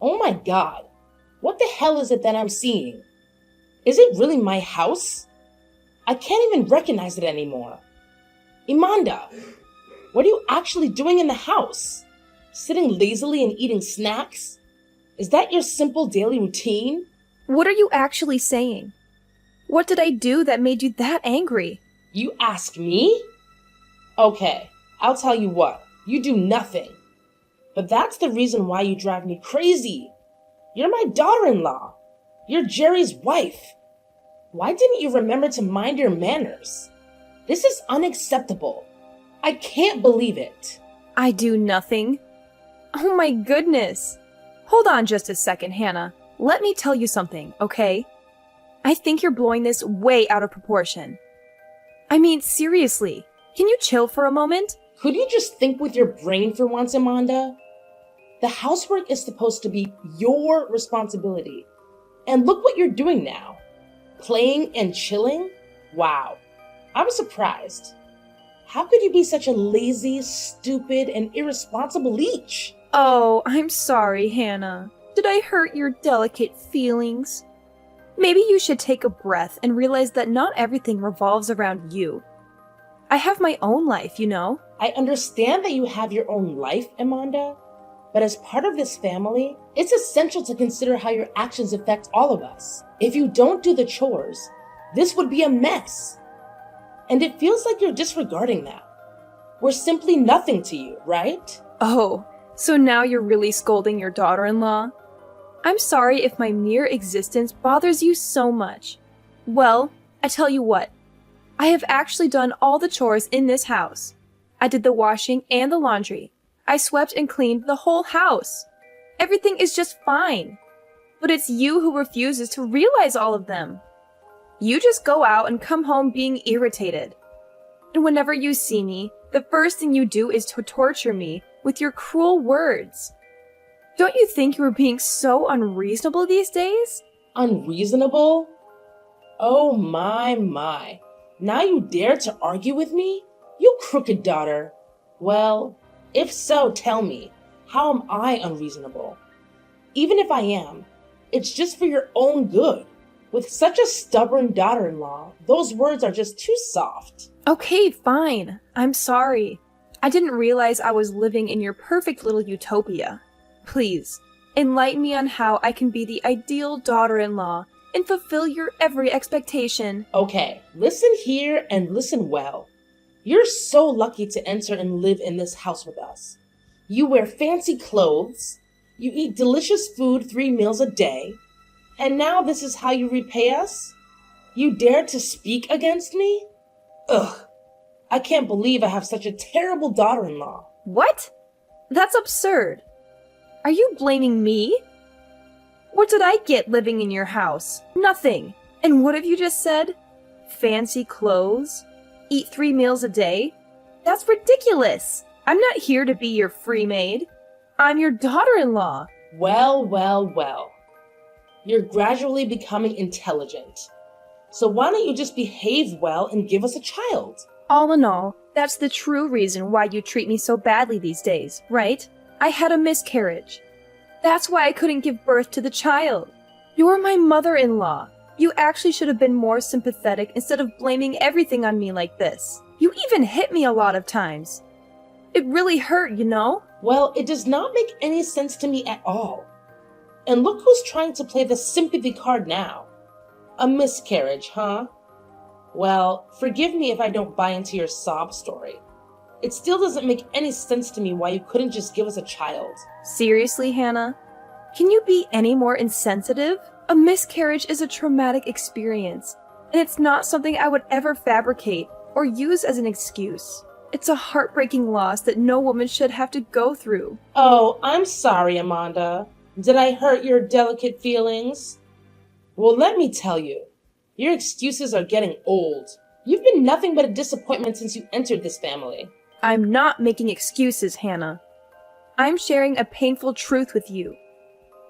Oh my god, what the hell is it that I'm seeing? Is it really my house? I can't even recognize it anymore. Imanda, what are you actually doing in the house? Sitting lazily and eating snacks? Is that your simple daily routine? What are you actually saying? What did I do that made you that angry? You ask me? Okay, I'll tell you what. You do nothing. But that's the reason why you drive me crazy. You're my daughter-in-law. You're Jerry's wife. Why didn't you remember to mind your manners? This is unacceptable. I can't believe it. I do nothing. Oh my goodness. Hold on just a second, Hannah. Let me tell you something, okay? I think you're blowing this way out of proportion. I mean, seriously, can you chill for a moment? Could you just think with your brain for once, Amanda? The housework is supposed to be your responsibility. And look what you're doing now. Playing and chilling? Wow. I'm surprised. How could you be such a lazy, stupid, and irresponsible leech? Oh, I'm sorry, Hannah. Did I hurt your delicate feelings? Maybe you should take a breath and realize that not everything revolves around you. I have my own life, you know? I understand that you have your own life, Amanda, but as part of this family, it's essential to consider how your actions affect all of us. If you don't do the chores, this would be a mess. And it feels like you're disregarding that. We're simply nothing to you, right? Oh, so now you're really scolding your daughter-in-law? I'm sorry if my mere existence bothers you so much. Well, I tell you what. I have actually done all the chores in this house. I did the washing and the laundry. I swept and cleaned the whole house. Everything is just fine. But it's you who refuses to realize all of them. You just go out and come home being irritated. And whenever you see me, the first thing you do is to torture me with your cruel words. Don't you think you are being so unreasonable these days? Unreasonable? Oh my. Now you dare to argue with me? You crooked daughter. Well, if so, tell me, how am I unreasonable? Even if I am, it's just for your own good. With such a stubborn daughter-in-law, those words are just too soft. Okay, fine. I'm sorry. I didn't realize I was living in your perfect little utopia. Please, enlighten me on how I can be the ideal daughter-in-law and fulfill your every expectation. Okay, listen here and listen well. You're so lucky to enter and live in this house with us. You wear fancy clothes, you eat delicious food 3 meals a day, and now this is how you repay us? You dare to speak against me? Ugh, I can't believe I have such a terrible daughter-in-law. What? That's absurd. Are you blaming me? What did I get living in your house? Nothing. And what have you just said? Fancy clothes? Eat 3 meals a day? That's ridiculous. I'm not here to be your free maid. I'm your daughter-in-law. Well. You're gradually becoming intelligent. So why don't you just behave well and give us a child? All in all, that's the true reason why you treat me so badly these days, right? I had a miscarriage. That's why I couldn't give birth to the child. You're my mother-in-law. You actually should have been more sympathetic instead of blaming everything on me like this. You even hit me a lot of times. It really hurt, you know? Well, it does not make any sense to me at all. And look who's trying to play the sympathy card now. A miscarriage, huh? Well, forgive me if I don't buy into your sob story. It still doesn't make any sense to me why you couldn't just give us a child. Seriously, Hannah? Can you be any more insensitive? A miscarriage is a traumatic experience, and it's not something I would ever fabricate or use as an excuse. It's a heartbreaking loss that no woman should have to go through. Oh, I'm sorry, Amanda. Did I hurt your delicate feelings? Well, let me tell you, your excuses are getting old. You've been nothing but a disappointment since you entered this family. I'm not making excuses, Hannah. I'm sharing a painful truth with you.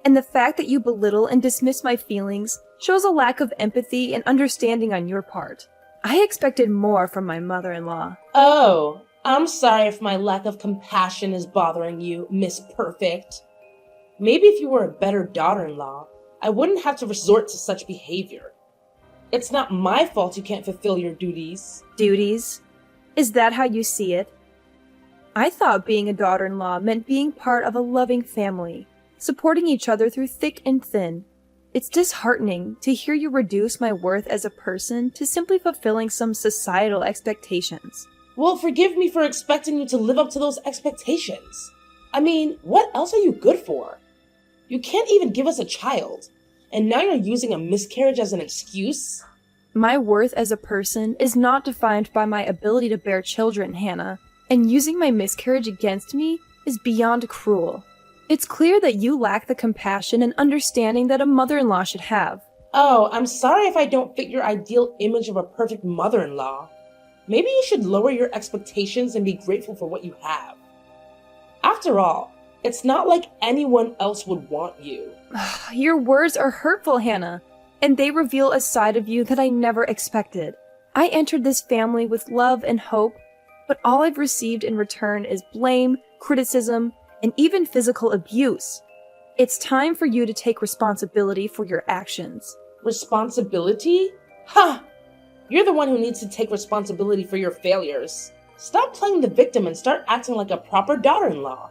And the fact that you belittle and dismiss my feelings shows a lack of empathy and understanding on your part. I expected more from my mother-in-law. Oh, I'm sorry if my lack of compassion is bothering you, Miss Perfect. Maybe if you were a better daughter-in-law, I wouldn't have to resort to such behavior. It's not my fault you can't fulfill your duties. Duties? Is that how you see it? I thought being a daughter-in-law meant being part of a loving family, supporting each other through thick and thin. It's disheartening to hear you reduce my worth as a person to simply fulfilling some societal expectations. Well, forgive me for expecting you to live up to those expectations. I mean, what else are you good for? You can't even give us a child, and now you're using a miscarriage as an excuse? My worth as a person is not defined by my ability to bear children, Hannah, and using my miscarriage against me is beyond cruel. It's clear that you lack the compassion and understanding that a mother-in-law should have. Oh, I'm sorry if I don't fit your ideal image of a perfect mother-in-law. Maybe you should lower your expectations and be grateful for what you have. After all, it's not like anyone else would want you. Your words are hurtful, Hannah, and they reveal a side of you that I never expected. I entered this family with love and hope, but all I've received in return is blame, criticism, and even physical abuse. It's time for you to take responsibility for your actions. Responsibility? Ha! You're the one who needs to take responsibility for your failures. Stop playing the victim and start acting like a proper daughter-in-law.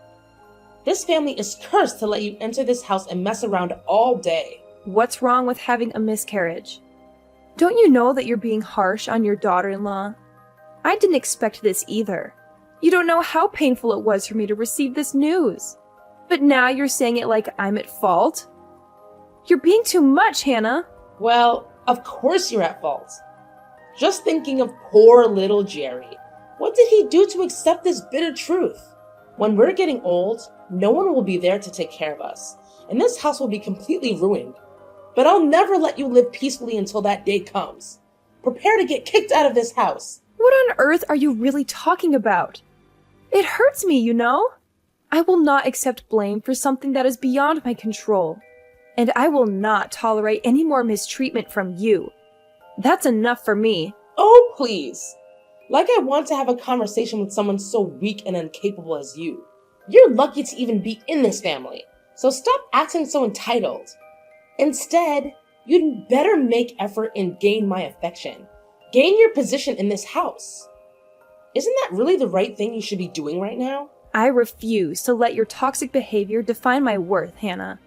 This family is cursed to let you enter this house and mess around all day. What's wrong with having a miscarriage? Don't you know that you're being harsh on your daughter-in-law? I didn't expect this either. You don't know how painful it was for me to receive this news. But now you're saying it like I'm at fault? You're being too much, Hannah. Well, of course you're at fault. Just thinking of poor little Jerry. What did he do to accept this bitter truth? When we're getting old, no one will be there to take care of us, and this house will be completely ruined. But I'll never let you live peacefully until that day comes. Prepare to get kicked out of this house. What on earth are you really talking about? It hurts me, you know? I will not accept blame for something that is beyond my control. And I will not tolerate any more mistreatment from you. That's enough for me. Oh, please. Like I want to have a conversation with someone so weak and incapable as you. You're lucky to even be in this family, so stop acting so entitled. Instead, you'd better make effort and gain my affection. Gain your position in this house. Isn't that really the right thing you should be doing right now? I refuse to let your toxic behavior define my worth, Hannah.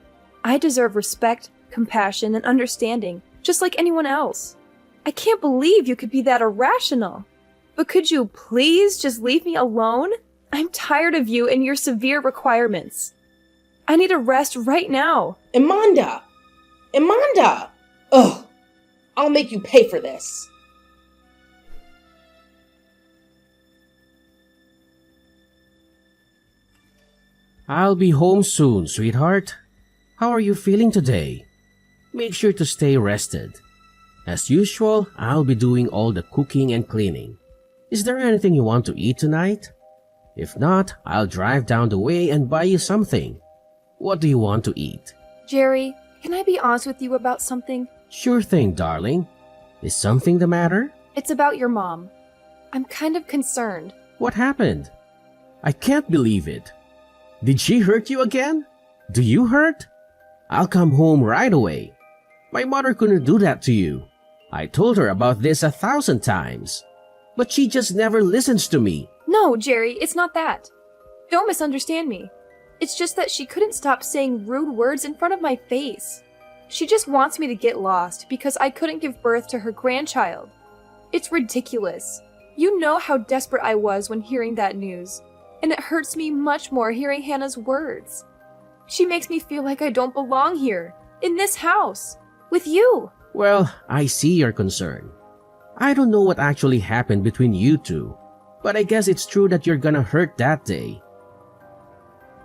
I deserve respect, compassion, and understanding, just like anyone else. I can't believe you could be that irrational. But could you please just leave me alone? I'm tired of you and your severe requirements. I need a rest right now. Amanda! Ugh! I'll make you pay for this. I'll be home soon, sweetheart. How are you feeling today? Make sure to stay rested. As usual, I'll be doing all the cooking and cleaning. Is there anything you want to eat tonight? If not, I'll drive down the way and buy you something. What do you want to eat? Jerry, can I be honest with you about something? Sure thing, darling. Is something the matter? It's about your mom. I'm kind of concerned. What happened? I can't believe it. Did she hurt you again? Do you hurt? I'll come home right away. My mother couldn't do that to you. I told her about this 1,000 times. But she just never listens to me. No, Jerry, it's not that. Don't misunderstand me. It's just that she couldn't stop saying rude words in front of my face. She just wants me to get lost because I couldn't give birth to her grandchild. It's ridiculous. You know how desperate I was when hearing that news, and it hurts me much more hearing Hannah's words. She makes me feel like I don't belong here, in this house, with you. Well, I see your concern. I don't know what actually happened between you two, but I guess it's true that you're gonna hurt that day.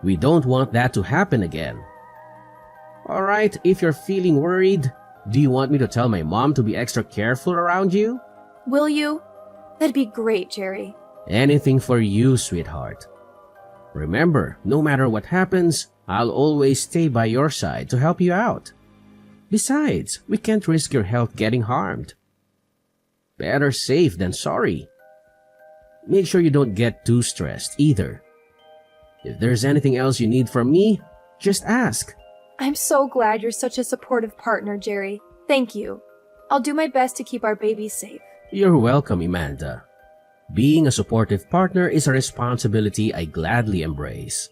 We don't want that to happen again. Alright, if you're feeling worried, do you want me to tell my mom to be extra careful around you? Will you? That'd be great, Jerry. Anything for you, sweetheart. Remember, no matter what happens, I'll always stay by your side to help you out. Besides, we can't risk your health getting harmed. Better safe than sorry. Make sure you don't get too stressed either. If there's anything else you need from me, Just ask. I'm so glad you're such a supportive partner, Jerry. Thank you. I'll do my best to keep our babies safe. You're welcome, Amanda. Being a supportive partner is a responsibility I gladly embrace.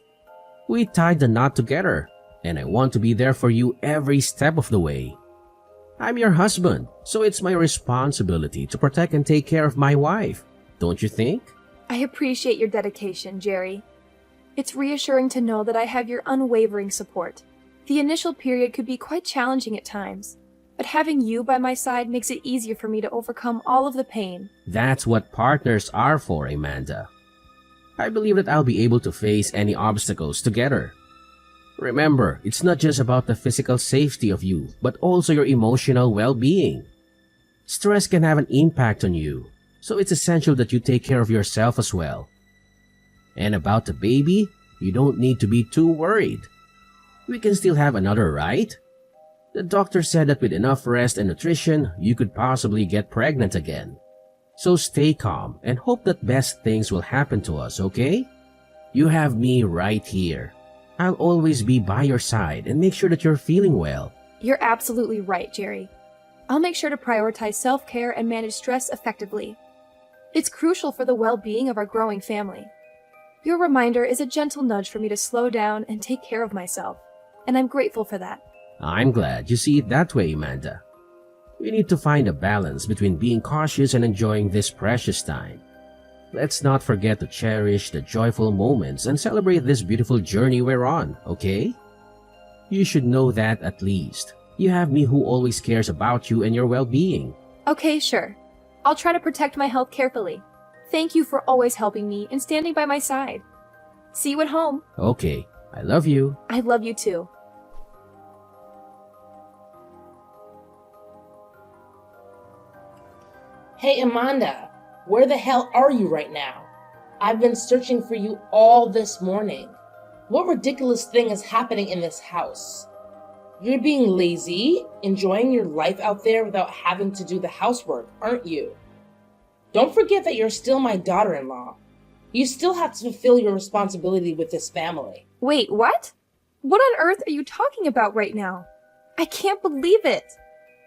We tied the knot together, and I want to be there for you every step of the way. I'm your husband, so it's my responsibility to protect and take care of my wife. Don't you think? I appreciate your dedication, Jerry. It's reassuring to know that I have your unwavering support. The initial period could be quite challenging at times, but having you by my side makes it easier for me to overcome all of the pain. That's what partners are for, Amanda. I believe that I'll be able to face any obstacles together. Remember, it's not just about the physical safety of you, but also your emotional well-being. Stress can have an impact on you, so it's essential that you take care of yourself as well. And about the baby, you don't need to be too worried. We can still have another, right? The doctor said that with enough rest and nutrition, you could possibly get pregnant again. So stay calm and hope that best things will happen to us, okay? You have me right here. I'll always be by your side and make sure that you're feeling well. You're absolutely right, Jerry. I'll make sure to prioritize self-care and manage stress effectively. It's crucial for the well-being of our growing family. Your reminder is a gentle nudge for me to slow down and take care of myself, and I'm grateful for that. I'm glad you see it that way, Amanda. We need to find a balance between being cautious and enjoying this precious time. Let's not forget to cherish the joyful moments and celebrate this beautiful journey we're on, okay? You should know that at least. You have me who always cares about you and your well-being. Okay, sure. I'll try to protect my health carefully. Thank you for always helping me and standing by my side. See you at home. Okay, I love you. I love you too. Hey, Amanda, where the hell are you right now? I've been searching for you all this morning. What ridiculous thing is happening in this house? You're being lazy, enjoying your life out there without having to do the housework, aren't you? Don't forget that you're still my daughter-in-law. You still have to fulfill your responsibility with this family. Wait, what? What on earth are you talking about right now? I can't believe it.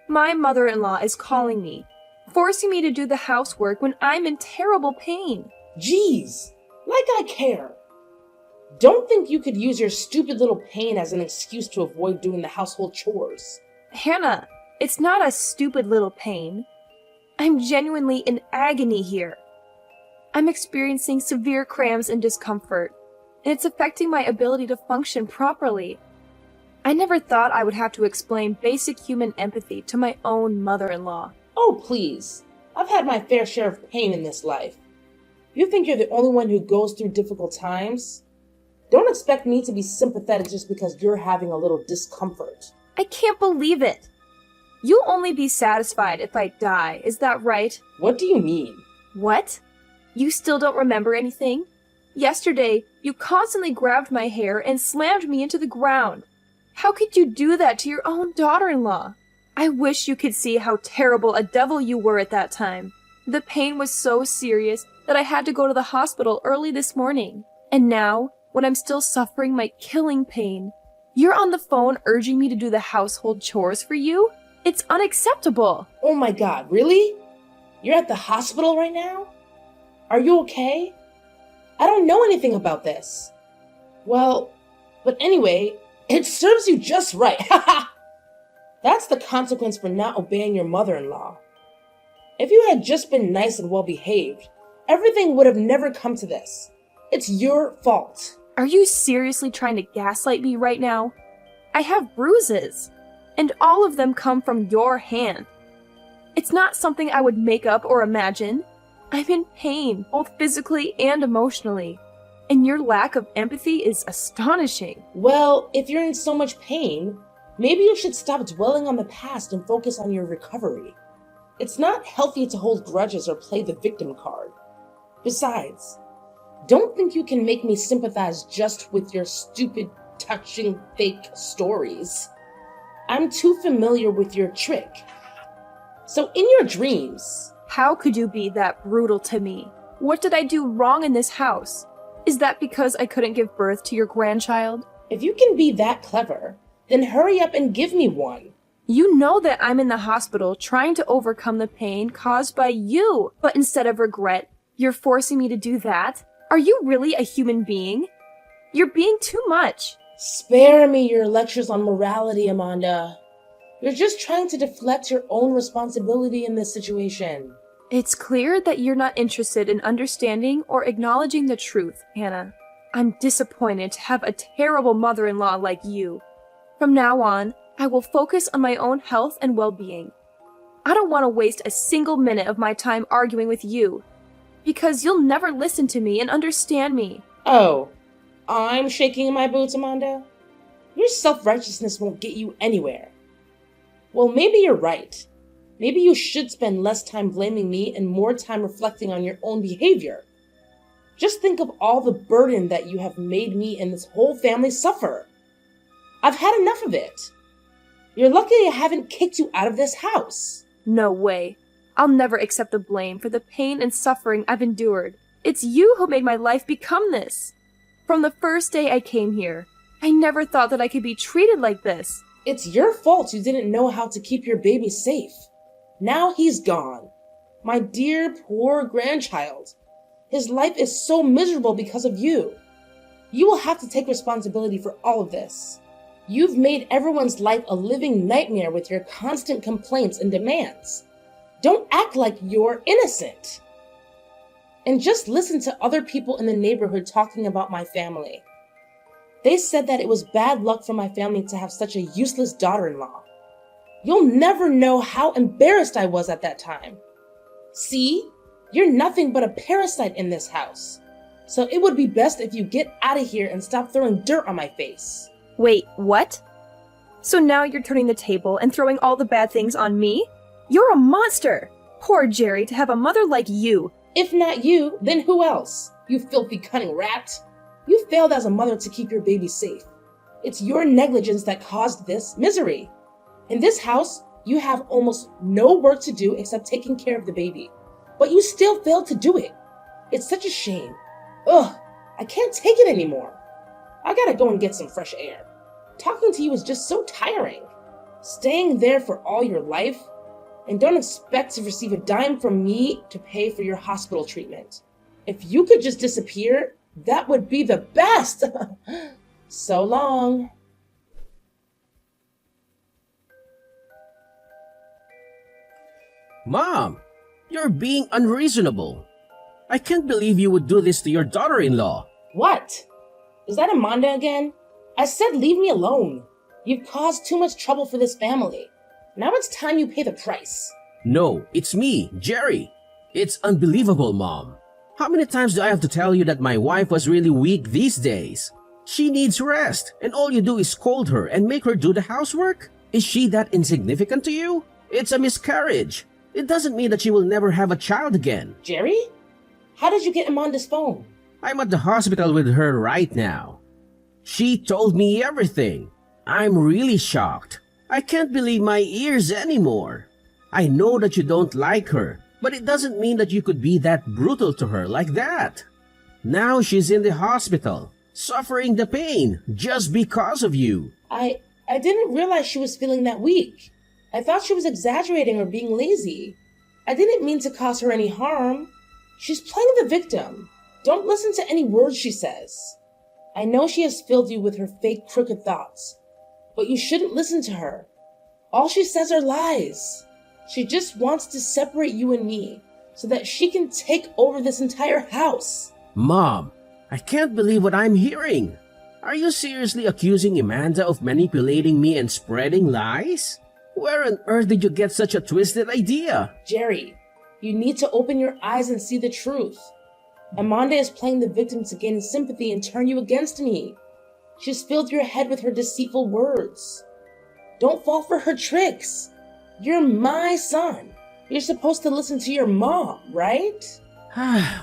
My mother-in-law is calling me, forcing me to do the housework when I'm in terrible pain. Jeez, like I care. Don't think you could use your stupid little pain as an excuse to avoid doing the household chores. Hannah, it's not a stupid little pain. I'm genuinely in agony here. I'm experiencing severe cramps and discomfort, and it's affecting my ability to function properly. I never thought I would have to explain basic human empathy to my own mother-in-law. Oh, please. I've had my fair share of pain in this life. You think you're the only one who goes through difficult times? Don't expect me to be sympathetic just because you're having a little discomfort. I can't believe it. You'll only be satisfied if I die, is that right? What do you mean? What? You still don't remember anything? Yesterday, you constantly grabbed my hair and slammed me into the ground. How could you do that to your own daughter-in-law? I wish you could see how terrible a devil you were at that time. The pain was so serious that I had to go to the hospital early this morning. And now, when I'm still suffering my killing pain, you're on the phone urging me to do the household chores for you? It's unacceptable. Oh my God, really? You're at the hospital right now? Are you okay? I don't know anything about this. Well, but anyway, it serves you just right. That's the consequence for not obeying your mother-in-law. If you had just been nice and well-behaved, everything would have never come to this. It's your fault. Are you seriously trying to gaslight me right now? I have bruises, and all of them come from your hand. It's not something I would make up or imagine. I'm in pain, both physically and emotionally, and your lack of empathy is astonishing. Well, if you're in so much pain, maybe you should stop dwelling on the past and focus on your recovery. It's not healthy to hold grudges or play the victim card. Besides, don't think you can make me sympathize just with your stupid, touching, fake stories. I'm too familiar with your trick. So in your dreams... How could you be that brutal to me? What did I do wrong in this house? Is that because I couldn't give birth to your grandchild? If you can be that clever, then hurry up and give me one. You know that I'm in the hospital trying to overcome the pain caused by you, but instead of regret, you're forcing me to do that? Are you really a human being? You're being too much. Spare me your lectures on morality, Amanda. You're just trying to deflect your own responsibility in this situation. It's clear that you're not interested in understanding or acknowledging the truth, Hannah. I'm disappointed to have a terrible mother-in-law like you. From now on, I will focus on my own health and well-being. I don't want to waste a single minute of my time arguing with you, because you'll never listen to me and understand me. Oh, I'm shaking in my boots, Amanda? Your self-righteousness won't get you anywhere. Well, maybe you're right. Maybe you should spend less time blaming me and more time reflecting on your own behavior. Just think of all the burden that you have made me and this whole family suffer. I've had enough of it. You're lucky I haven't kicked you out of this house. No way. I'll never accept the blame for the pain and suffering I've endured. It's you who made my life become this. From the first day I came here, I never thought that I could be treated like this. It's your fault you didn't know how to keep your baby safe. Now he's gone. My dear, poor grandchild. His life is so miserable because of you. You will have to take responsibility for all of this. You've made everyone's life a living nightmare with your constant complaints and demands. Don't act like you're innocent. And just listen to other people in the neighborhood talking about my family. They said that it was bad luck for my family to have such a useless daughter-in-law. You'll never know how embarrassed I was at that time. See, you're nothing but a parasite in this house. So it would be best if you get out of here and stop throwing dirt on my face. Wait, what? So now you're turning the table and throwing all the bad things on me? You're a monster! Poor Jerry to have a mother like you. If not you, then who else? You filthy, cunning rat. You failed as a mother to keep your baby safe. It's your negligence that caused this misery. In this house, you have almost no work to do except taking care of the baby. But you still failed to do it. It's such a shame. Ugh, I can't take it anymore. I gotta go and get some fresh air. Talking to you is just so tiring. Staying there for all your life, and don't expect to receive a dime from me to pay for your hospital treatment. If you could just disappear, that would be the best. So long. Mom, you're being unreasonable. I can't believe you would do this to your daughter-in-law. What? Is that Amanda again? I said leave me alone. You've caused too much trouble for this family. Now it's time you pay the price. No, it's me, Jerry. It's unbelievable, Mom. How many times do I have to tell you that my wife was really weak these days? She needs rest, and all you do is scold her and make her do the housework? Is she that insignificant to you? It's a miscarriage. It doesn't mean that she will never have a child again. Jerry? How did you get Amanda's phone? I'm at the hospital with her right now. She told me everything. I'm really shocked. I can't believe my ears anymore. I know that you don't like her, but it doesn't mean that you could be that brutal to her like that. Now she's in the hospital, suffering the pain just because of you. I didn't realize she was feeling that weak. I thought she was exaggerating or being lazy. I didn't mean to cause her any harm. She's playing the victim. Don't listen to any words she says. I know she has filled you with her fake crooked thoughts, but you shouldn't listen to her. All she says are lies. She just wants to separate you and me so that she can take over this entire house. Mom, I can't believe what I'm hearing. Are you seriously accusing Amanda of manipulating me and spreading lies? Where on earth did you get such a twisted idea? Jerry, you need to open your eyes and see the truth. Amanda is playing the victim to gain sympathy and turn you against me. She's filled your head with her deceitful words. Don't fall for her tricks. You're my son. You're supposed to listen to your mom, right?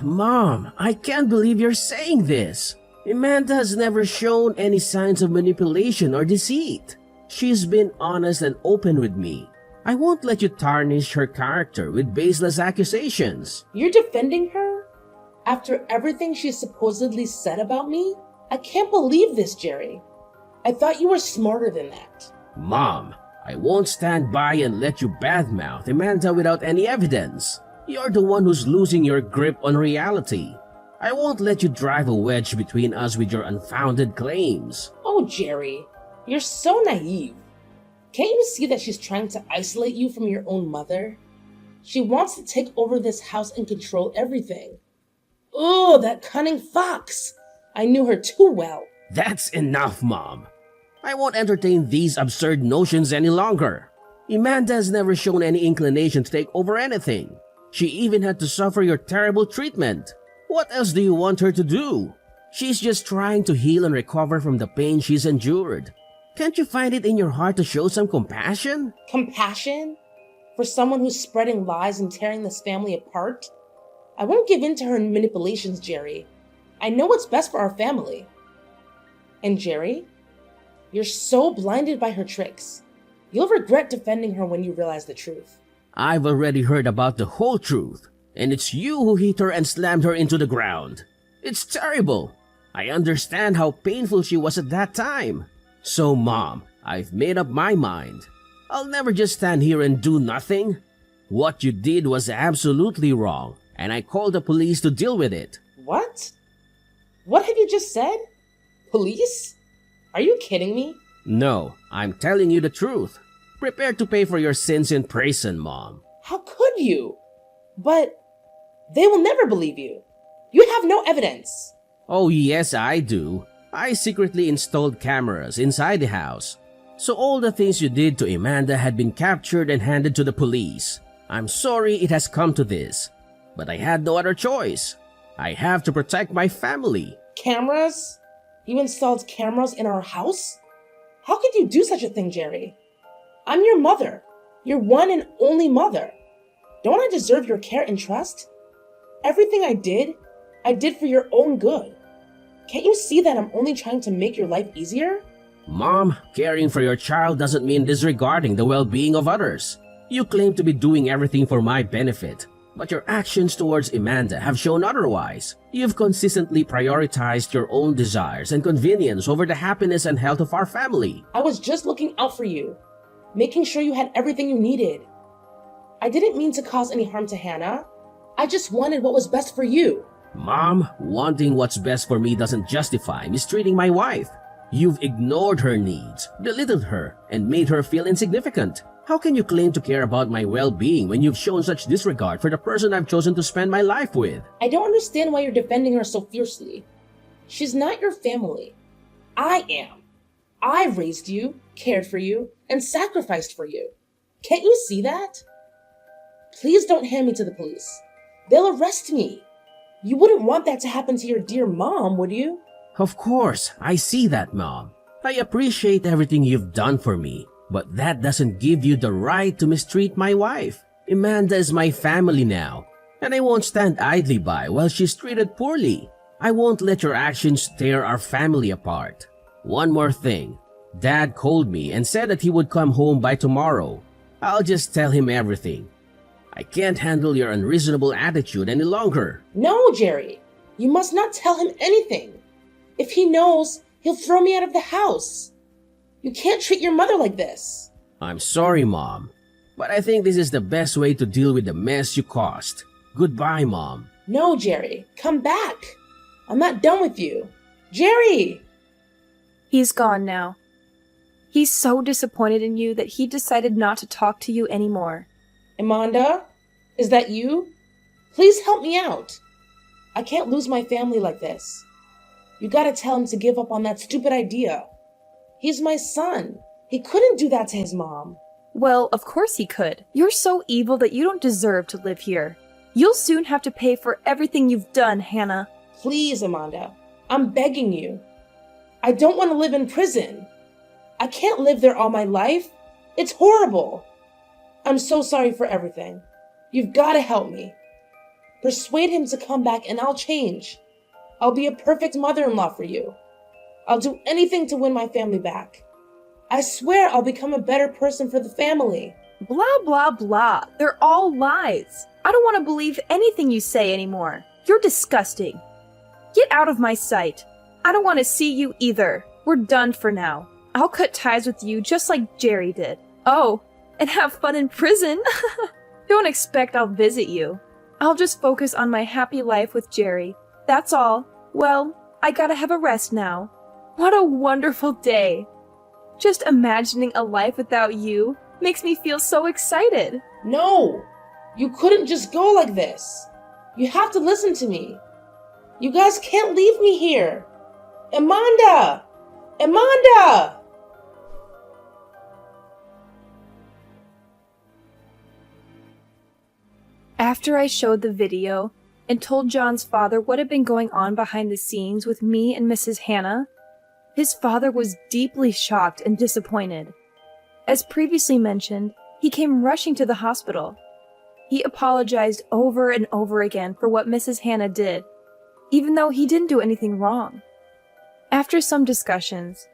Mom, I can't believe you're saying this. Amanda has never shown any signs of manipulation or deceit. She's been honest and open with me. I won't let you tarnish her character with baseless accusations. You're defending her? After everything she supposedly said about me? I can't believe this, Jerry. I thought you were smarter than that. Mom, I won't stand by and let you badmouth Amanda without any evidence. You're the one who's losing your grip on reality. I won't let you drive a wedge between us with your unfounded claims. Oh, Jerry, you're so naive. Can't you see that she's trying to isolate you from your own mother? She wants to take over this house and control everything. Oh, that cunning fox! I knew her too well. That's enough, Mom. I won't entertain these absurd notions any longer. Amanda has never shown any inclination to take over anything. She even had to suffer your terrible treatment. What else do you want her to do? She's just trying to heal and recover from the pain she's endured. Can't you find it in your heart to show some compassion? Compassion? For someone who's spreading lies and tearing this family apart? I won't give in to her manipulations, Jerry. I know what's best for our family. And Jerry, you're so blinded by her tricks. You'll regret defending her when you realize the truth. I've already heard about the whole truth, and it's you who hit her and slammed her into the ground. It's terrible. I understand how painful she was at that time. So, Mom, I've made up my mind. I'll never just stand here and do nothing. What you did was absolutely wrong, and I called the police to deal with it. What? What have you just said? Police? Are you kidding me? No, I'm telling you the truth. Prepare to pay for your sins in prison, Mom. How could you? But they will never believe you. You have no evidence. Oh yes, I do. I secretly installed cameras inside the house. So all the things you did to Amanda had been captured and handed to the police. I'm sorry it has come to this, but I had no other choice. I have to protect my family. Cameras? You installed cameras in our house? How could you do such a thing, Jerry? I'm your mother. Your one and only mother. Don't I deserve your care and trust? Everything I did for your own good. Can't you see that I'm only trying to make your life easier? Mom, caring for your child doesn't mean disregarding the well-being of others. You claim to be doing everything for my benefit, but your actions towards Amanda have shown otherwise. You've consistently prioritized your own desires and convenience over the happiness and health of our family. I was just looking out for you, making sure you had everything you needed. I didn't mean to cause any harm to Hannah. I just wanted what was best for you. Mom, wanting what's best for me doesn't justify mistreating my wife. You've ignored her needs, belittled her, and made her feel insignificant. How can you claim to care about my well-being when you've shown such disregard for the person I've chosen to spend my life with? I don't understand why you're defending her so fiercely. She's not your family. I am. I raised you, cared for you, and sacrificed for you. Can't you see that? Please don't hand me to the police. They'll arrest me. You wouldn't want that to happen to your dear mom, would you? Of course, I see that, Mom. I appreciate everything you've done for me, but that doesn't give you the right to mistreat my wife. Amanda is my family now, and I won't stand idly by while she's treated poorly. I won't let your actions tear our family apart. One more thing. Dad called me and said that he would come home by tomorrow. I'll just tell him everything. I can't handle your unreasonable attitude any longer. No, Jerry. You must not tell him anything. If he knows, he'll throw me out of the house. You can't treat your mother like this. I'm sorry, Mom, but I think this is the best way to deal with the mess you caused. Goodbye, Mom. No, Jerry. Come back. I'm not done with you. Jerry! He's gone now. He's so disappointed in you that he decided not to talk to you anymore. Amanda? Is that you? Please help me out. I can't lose my family like this. You gotta tell him to give up on that stupid idea. He's my son. He couldn't do that to his mom. Well, of course he could. You're so evil that you don't deserve to live here. You'll soon have to pay for everything you've done, Hannah. Please, Amanda. I'm begging you. I don't want to live in prison. I can't live there all my life. It's horrible. I'm so sorry for everything. You've got to help me. Persuade him to come back and I'll change. I'll be a perfect mother-in-law for you. I'll do anything to win my family back. I swear I'll become a better person for the family. Blah, blah, blah. They're all lies. I don't want to believe anything you say anymore. You're disgusting. Get out of my sight. I don't want to see you either. We're done for now. I'll cut ties with you just like Jerry did. Oh, and have fun in prison. Don't expect I'll visit you. I'll just focus on my happy life with Jerry. That's all. Well, I gotta have a rest now. What a wonderful day. Just imagining a life without you makes me feel so excited. No, you couldn't just go like this. You have to listen to me. You guys can't leave me here. Amanda! Amanda! After I showed the video and told John's father what had been going on behind the scenes with me and Mrs. Hannah, his father was deeply shocked and disappointed. As previously mentioned, he came rushing to the hospital. He apologized over and over again for what Mrs. Hannah did, even though he didn't do anything wrong. After some discussions,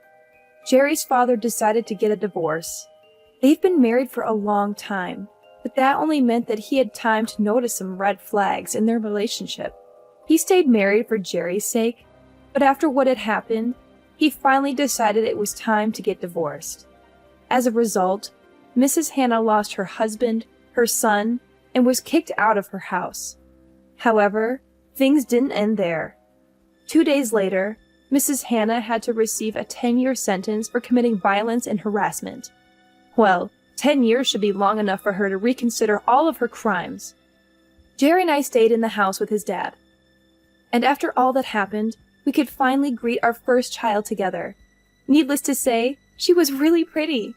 Jerry's father decided to get a divorce. They've been married for a long time, but that only meant that he had time to notice some red flags in their relationship. He stayed married for Jerry's sake, but after what had happened, he finally decided it was time to get divorced. As a result, Mrs. Hannah lost her husband, her son, and was kicked out of her house. However, things didn't end there. 2 days later, Mrs. Hannah had to receive a 10-year sentence for committing violence and harassment. Well, 10 years should be long enough for her to reconsider all of her crimes. Jerry and I stayed in the house with his dad. And after all that happened, we could finally greet our first child together. Needless to say, she was really pretty.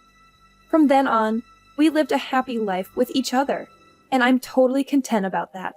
From then on, we lived a happy life with each other, and I'm totally content about that.